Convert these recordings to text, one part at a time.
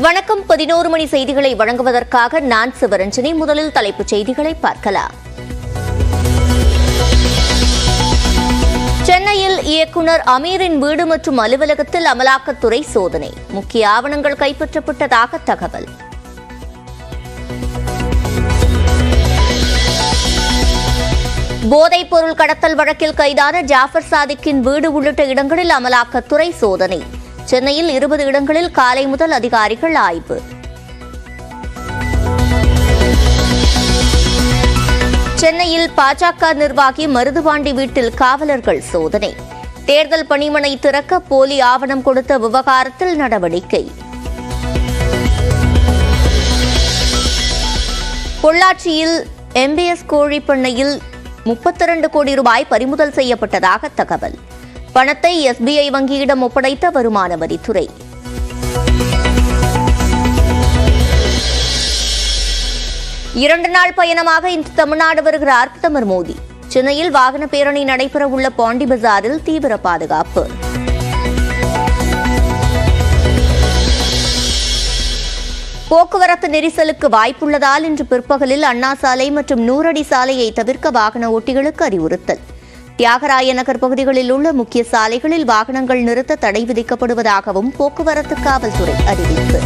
வணக்கம். 11 மணி செய்திகளை வழங்குவதற்காக நான் சிவரஞ்சனி. முதலில் தலைப்புச் செய்திகளை பார்க்கலாம். சென்னையில் இயக்குநர் அமீரின் வீடு மற்றும் அலுவலகத்தில் அமலாக்கத்துறை சோதனை. முக்கிய ஆவணங்கள் கைப்பற்றப்பட்டதாக தகவல். போதைப் பொருள் கடத்தல் வழக்கில் கைதான ஜாஃபர் சாதிக்கின் வீடு உள்ளிட்ட இடங்களில் அமலாக்கத்துறை சோதனை. சென்னையில் 20 இடங்களில் காலை முதல் அதிகாரிகள் ஆய்வு. சென்னையில் பாஜக நிர்வாகி மருதுபாண்டி வீட்டில் காவலர்கள் சோதனை. தேர்தல் பணிமனை திறக்க போலி ஆவணம் கொடுத்த விவகாரத்தில் நடவடிக்கை. பொள்ளாச்சியில் MBS கோழி பண்ணையில் 32 கோடி ரூபாய் பறிமுதல் செய்யப்பட்டதாக தகவல். பணத்தை SBI வங்கியிடம் ஒப்படைத்த வருமான வரித்துறை. இரண்டு நாள் பயணமாக இன்று தமிழ்நாடு வருகிறார் பிரதமர் மோடி. சென்னையில் வாகன பேரணி நடைபெறவுள்ள பாண்டி பஜாரில் தீவிர பாதுகாப்பு. போக்குவரத்து நெரிசலுக்கு வாய்ப்புள்ளதால் இன்று பிற்பகலில் அண்ணா சாலை மற்றும் நூறடி சாலையை தவிர்க்க வாகன ஓட்டிகளுக்கு அறிவுறுத்தல். தியாகராய நகர் பகுதிகளில் உள்ள முக்கிய சாலைகளில் வாகனங்கள் நிறுத்த தடை விதிக்கப்படுவதாகவும் போக்குவரத்து காவல்துறை அறிவிப்பு.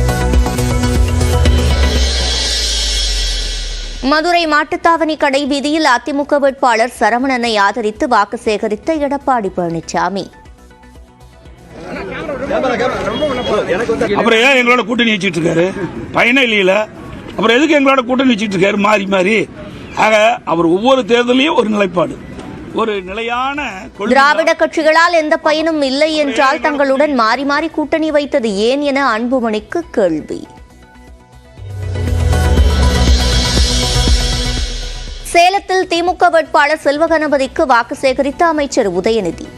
மதுரை மாட்டுத்தாவணி கடை வீதியில் அதிமுக வேட்பாளர் சரவணனை ஆதரித்து வாக்கு சேகரித்த எடப்பாடி பழனிசாமி. அப்புறம் ஏன் எங்களோட கூட்டணி வச்சுட்டு இருக்காரு? பயணம் இல்லையில அப்புறம் எதுக்கு எங்களோட கூட்டணி வச்சுட்டு இருக்காரு மாறி மாறி? ஆக அவர் ஒவ்வொரு தேர்தலையும் ஒரு நிலைப்பாடு, ஒரு நிலையான திராவிட கட்சிகளால் எந்த பயனும் இல்லை என்றால் தங்களுடன் மாறி மாறி கூட்டணி வைத்தது ஏன் என அன்புமணிக்கு கேள்வி. சேலத்தில் திமுக வேட்பாளர் செல்வகணபதிக்கு வாக்கு சேகரித்த அமைச்சர் உதயநிதி.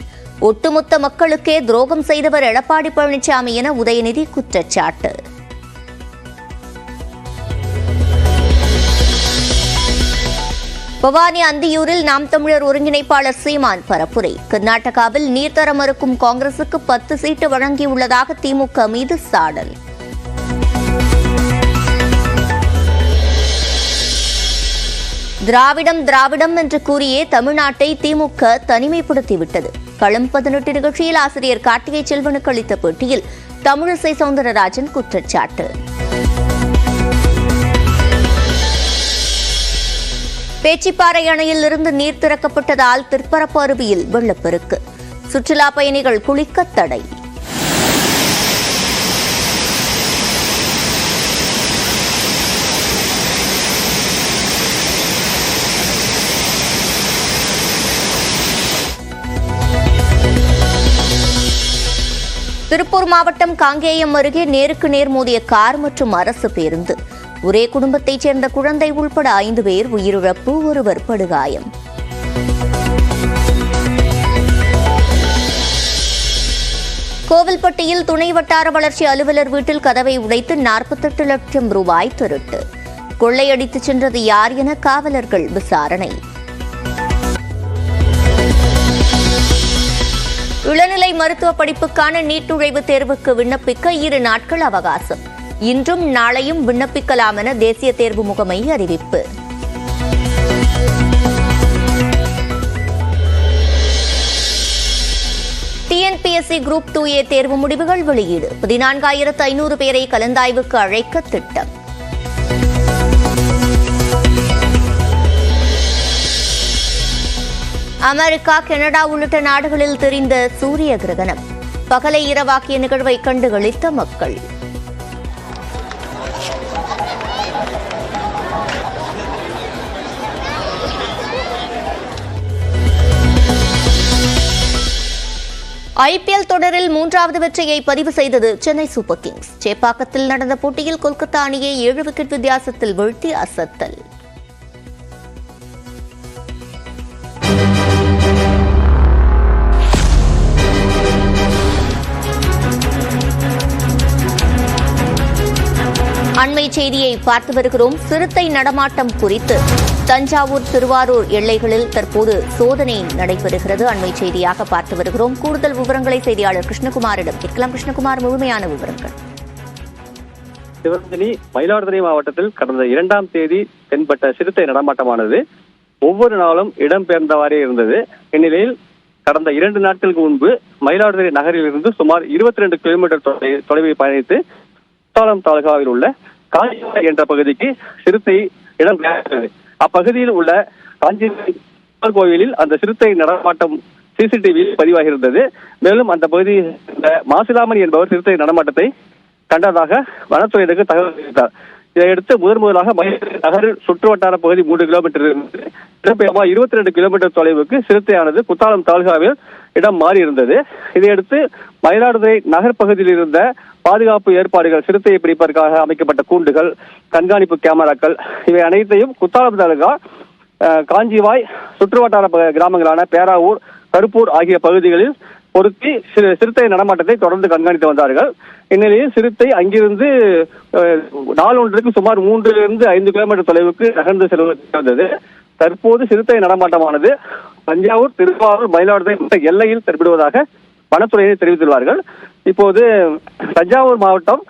ஒட்டுமொத்த மக்களுக்கே துரோகம் செய்தவர் எடப்பாடி பழனிசாமி என உதயநிதி குற்றச்சாட்டு. பவானி அந்தியூரில் நாம் தமிழர் ஒருங்கிணைப்பாளர் சீமான் பரப்புரை. கர்நாடகாவில் நீர்த்தர மறுக்கும் காங்கிரசுக்கு 10 சீட்டு வழங்கியுள்ளதாக திமுக மீது சாடல். திராவிடம் திராவிடம் என்று கூறியே தமிழ்நாட்டை திமுக தனிமைப்படுத்திவிட்டது. களம் 18 நிகழ்ச்சியில் ஆசிரியர் கார்த்திகை செல்வனுக்கு அளித்த பேட்டியில் தமிழிசை சவுந்தரராஜன் குற்றச்சாட்டு. பேச்சிப்பாறை அணையில் இருந்து நீர் திறக்கப்பட்டதால் திருப்பரப்பு அருவியில் வெள்ளப்பெருக்கு. சுற்றுலா பயணிகள் குளிக்க தடை. திருப்பூர் மாவட்டம் காங்கேயம் அருகே நேருக்கு நேர் மோதிய கார் மற்றும் அரசு பேருந்து. ஒரே குடும்பத்தைச் சேர்ந்த குழந்தை உள்பட 5 பேர் உயிரிழப்பு, ஒருவர் படுகாயம். கோவில்பட்டியில் துணை வட்டார வளர்ச்சி அலுவலர் வீட்டில் கதவை உடைத்து 48 லட்சம் ரூபாய் திருட்டு. கொள்ளையடித்துச் சென்றது யார் என காவலர்கள் விசாரணை. இளநிலை மருத்துவ படிப்புக்கான நீட் நுழைவுத் தேர்வுக்கு விண்ணப்பிக்க 2 நாட்கள் அவகாசம். இன்றும் நாளையும் விண்ணப்பிக்கலாம் என தேசிய தேர்வு முகமை அறிவிப்பு. TNPSC குரூப் 2A தேர்வு முடிவுகள் வெளியீடு. 14,500 பேரை கலந்தாய்வுக்கு அழைக்க திட்டம். அமெரிக்கா, கனடா உள்ளிட்ட நாடுகளில் தெரிந்த சூரிய கிரகணம். பகலை இரவாக்கிய நிகழ்வை கண்டு களித்த மக்கள். IPL தொடரில் 3வது வெற்றியை பதிவு செய்தது சென்னை சூப்பர் கிங்ஸ். சேப்பாக்கத்தில் நடந்த போட்டியில் கொல்கத்தா அணியை 7 விக்கெட் வித்தியாசத்தில் வீழ்த்தி அசத்தல். அண்மை செய்தியை பார்த்து வருகிறோம். சிறுத்தை நடமாட்டம் குறித்து தஞ்சாவூர், திருவாரூர் எல்லைகளில் தற்போது சோதனை நடைபெறுகிறது. அண்மை செய்தியாக பார்த்து வருகிறோம். கூடுதல் விவரங்களை செய்தியாளர் கிருஷ்ணகுமாரிடம் கேட்கலாம். கிருஷ்ணகுமார், முழுமையான விவரங்கள். சிவரஞ்சனி மயிலாடுதுறை மாவட்டத்தில் கடந்த 2ஆம் தேதி தென்பட்ட சிறுத்தை நடமாட்டமானது ஒவ்வொரு நாளும் இடம்பெயர்ந்தவாறே இருந்தது. இந்நிலையில் கடந்த 2 நாட்களுக்கு முன்பு மயிலாடுதுறை நகரில் இருந்து சுமார் 22 கிலோமீட்டர் தொலைவில் பயணித்து குத்தாலம் தாலுகாவில் உள்ள காஞ்சிவாய் என்ற பகுதிக்கு சிறுத்தை இடம்பெயர்ந்தது. அப்பகுதியில் உள்ள காஞ்சிவாய் கோவிலில் அந்த சிறுத்தை நடமாட்டம் சிசிடிவியில் பதிவாகியிருந்தது. மேலும் அந்த பகுதியில் மாசிலாமணி என்பவர் சிறுத்தை நடமாட்டத்தை கண்டதாக வனத்துறையினருக்கு தகவல் அளித்தார். இதையடுத்து முதலாக மயிலாடுதுறை நகர் சுற்றுவட்டார பகுதி 3 கிலோமீட்டர் இடம்பெயர்மா 22 கிலோமீட்டர் தொலைவுக்கு சிறுத்தையானது குத்தாலம் தாலுகாவில் இடம் மாறி இருந்தது. இதையடுத்து மயிலாடுதுறை நகர் பகுதியில் இருந்த பாதுகாப்பு ஏற்பாடுகள், சிறுத்தையை பிடிப்பதற்காக அமைக்கப்பட்ட கூண்டுகள், கண்காணிப்பு கேமராக்கள் இவை அனைத்தையும் குத்தாலம் தாலுகா காஞ்சிவாய் சுற்றுவட்டார கிராமங்களான பேராவூர், கருப்பூர் ஆகிய பகுதிகளில் பொருத்தி சிறுத்தை நடமாட்டத்தை தொடர்ந்து கண்காணித்து வந்தார்கள். இந்நிலையில் சிறுத்தை அங்கிருந்து நாள் ஒன்றுக்கு சுமார் 3-5 கிலோமீட்டர் தொலைவுக்கு நகர்ந்து செல்வது. தற்போது சிறுத்தை நடமாட்டமானது தஞ்சாவூர், திருவாரூர், மயிலாடுதுறை எல்லையில் தென்படுவதாக வனத்துறையினர் தெரிவித்துள்ளார்கள். இப்போது தஞ்சாவூர் மாவட்டம்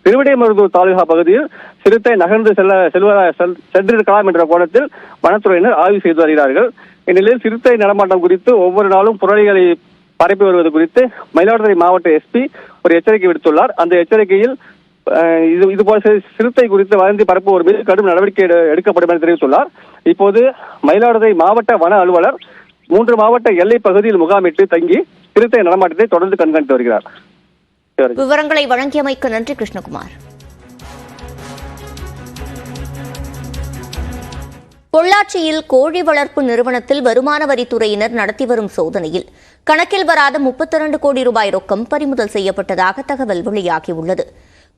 திருவிடைமருதூர் தாலுகா பகுதியில் சிறுத்தை நகர்ந்து சென்றிருக்கலாம் என்ற கோணத்தில் வனத்துறையினர் ஆய்வு செய்து வருகிறார்கள். இந்நிலையில் சிறுத்தை நடமாட்டம் குறித்து ஒவ்வொரு நாளும் புரளிகளை பரப்பி வருவது குறித்து மயிலாடுதுறை மாவட்ட எஸ்பி ஒரு எச்சரிக்கை விடுத்துள்ளார். அந்த எச்சரிக்கையில் இதுபோல சிறுத்தை குறித்து வதந்தி பரப்புவோர் மீது கடும் நடவடிக்கை எடுக்கப்படும் என தெரிவித்துள்ளார். இப்போது மயிலாடுதுறை மாவட்ட வன அலுவலர் 3 மாவட்ட எல்லை பகுதியில் முகாமிட்டு தங்கி சிறுத்தை நடமாட்டத்தை தொடர்ந்து கண்காணித்து வருகிறார். விவரங்களை வழங்கியமைக்கு நன்றி கிருஷ்ணகுமார். பொள்ளாச்சியில் கோழி வளர்ப்பு நிறுவனத்தில் வருமான வரித்துறையினர் நடத்தி வரும் சோதனையில் கணக்கில் வராத 32 கோடி ரூபாய் ரொக்கம் பறிமுதல் செய்யப்பட்டதாக தகவல் வெளியாகியுள்ளது.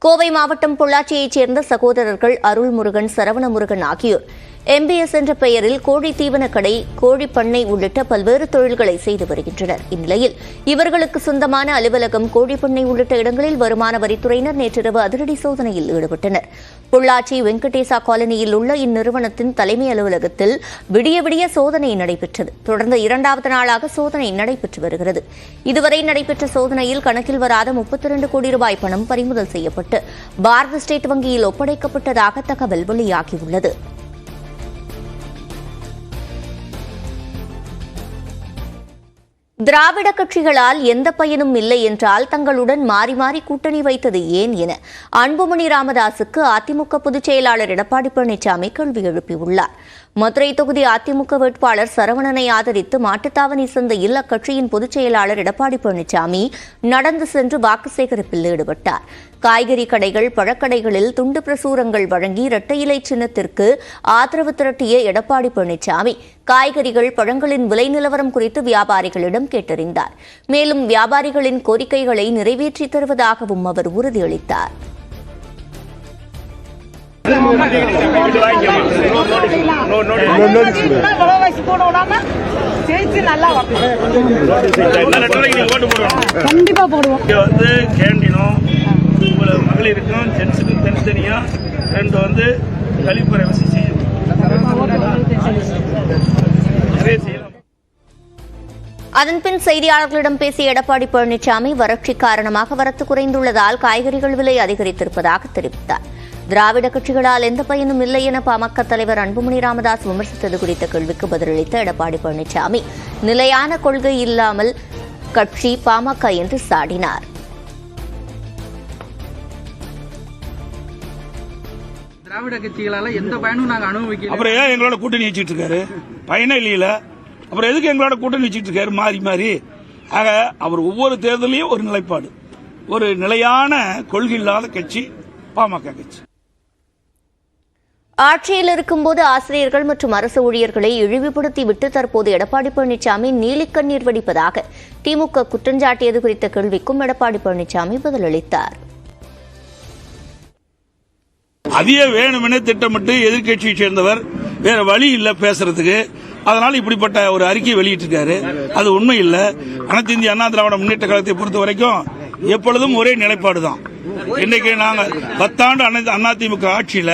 கோவை மாவட்டம் பொள்ளாச்சியைச் சேர்ந்த சகோதரர்கள் அருள்முருகன், சரவணமுருகன் ஆகியோர் MBS என்ற பெயரில் கோழி தீவன கடை, கோழி பண்ணை உள்ளிட்ட பல்வேறு தொழில்களை செய்து வருகின்றனர். இந்நிலையில் இவர்களுக்கு சொந்தமான அலுவலகம், கோழி பண்ணை உள்ளிட்ட இடங்களில் வருமான வரித்துறையினர் நேற்றிரவு அதிரடி சோதனையில் ஈடுபட்டனர். பொள்ளாச்சி வெங்கடேசா காலனியில் உள்ள இந்நிறுவனத்தின் தலைமை அலுவலகத்தில் விடிய சோதனை நடைபெற்றது. தொடர்ந்து 2வது நாளாக சோதனை நடைபெற்று வருகிறது. இதுவரை நடைபெற்ற சோதனையில் கணக்கில் வராத 32 கோடி ரூபாய் பணம் பறிமுதல் செய்யப்பட்டு பாரத ஸ்டேட் வங்கியில் ஒப்படைக்கப்பட்டதாக தகவல் வெளியாகியுள்ளது. திராவிட கட்சிகளால் எந்த பயனும் இல்லை என்றால் தங்களுடன் மாறி மாறி கூட்டணி வைத்தது ஏன் என அன்புமணி ராமதாசுக்கு அதிமுக பொதுச் செயலாளர் எடப்பாடி பழனிசாமி கேள்வி எழுப்பியுள்ளார். மதுரை தொகுதி அதிமுக வேட்பாளர் சரவணனை ஆதரித்து மாட்டுத்தாவணி சந்தையில் அக்கட்சியின் பொதுச் செயலாளர் எடப்பாடி பழனிசாமி நடந்து சென்று வாக்கு சேகரிப்பில் ஈடுபட்டார். காய்கறி கடைகள், பழக்கடைகளில் துண்டு பிரசுரங்கள் வழங்கி இரட்டை இலை சின்னத்திற்கு ஆதரவு திரட்டிய எடப்பாடி பழனிசாமி காய்கறிகள், பழங்களின் விலை நிலவரம் குறித்து வியாபாரிகளிடம் கேட்டறிந்தார். மேலும் வியாபாரிகளின் கோரிக்கைகளை நிறைவேற்றி தருவதாகவும் அவர் உறுதியளித்தார். கண்டிப்பா போடுவோம். மகளிருக்கும் ஜென்ஸுக்கும் தனித்தனியா 2 கழிப்பறை வசதி செய்யும். அதன்பின் செய்தியாளர்களிடம் பேசிய எடப்பாடி பழனிசாமி வறட்சி காரணமாக வரத்து குறைந்துள்ளதால் காய்கறிகள் விலை அதிகரித்திருப்பதாக தெரிவித்தார். திராவிட கட்சிகளால் எந்த பயனும் இல்லை என பாமக தலைவர் அன்புமணி ராமதாஸ் விமர்சித்தது குறித்த கேள்விக்கு பதிலளித்த எடப்பாடி பழனிசாமி நிலையான கொள்கை இல்லாமல் கட்சி பாமக என்று சாடினார். திராவிட கட்சிகளால எந்த பயனும் நாங்க அனுபவிக்கல. அப்புறம் ஏன் எங்களோட கூட்டணி வச்சுட்டு இருக்காரு? பயனே இல்லையில. அப்புறம் எதுக்கு எங்களோட கூட்டணி வச்சுட்டு இருக்காரு மாறி மாறி? ஆக அவர் ஒவ்வொரு தேர்தலையும் ஒரு நிலைப்பாடு, ஒரு நிலையான கொள்கை இல்லாத கட்சி பாமக கட்சி. ஆட்சியில் இருக்கும்போது ஆசிரியர்கள் மற்றும் அரசு ஊழியர்களை இழிவுபடுத்திவிட்டு தற்போது எடப்பாடி பழனிசாமி நீலிக்கண்ணீர் வடிப்பதாக திமுக குற்றஞ்சாட்டியது குறித்த கேள்விக்கும் எடப்பாடி பழனிசாமி பதிலளித்தார். அதிக வேணுமென திட்டமிட்டு எதிர்கட்சியை சேர்ந்தவர், வேற வழி இல்ல பேசுறதுக்கு, அதனால இப்படிப்பட்ட ஒரு அறிக்கை வெளியிட்டிருக்காரு. அது உண்மை இல்ல. அனைத்து இந்திய அண்ணா திராவிட முன்னேற்ற கழகத்தை பொறுத்த வரைக்கும் எப்பொழுதும் ஒரே நிலைப்பாடு தான். இன்றைக்கு நாங்கள் 10 ஆண்டு அதிமுக ஆட்சியில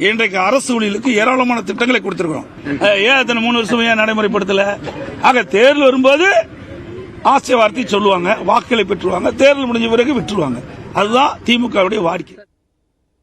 இன்றைக்கு அரசு ஊழியர்களுக்கு ஏராளமான திட்டங்களை கொடுத்திருக்கிறோம். ஏன் அத்தனை 3 வருஷம் ஏன் நடைமுறைப்படுத்தல? ஆக தேர்தல் வரும்போது ஆசை வார்த்தை சொல்லுவாங்க, வாக்குகளை பெற்றுவாங்க, தேர்தல் முடிஞ்ச பிறகு விட்டுருவாங்க. அதுதான் திமுகவுடைய வாடிக்கை.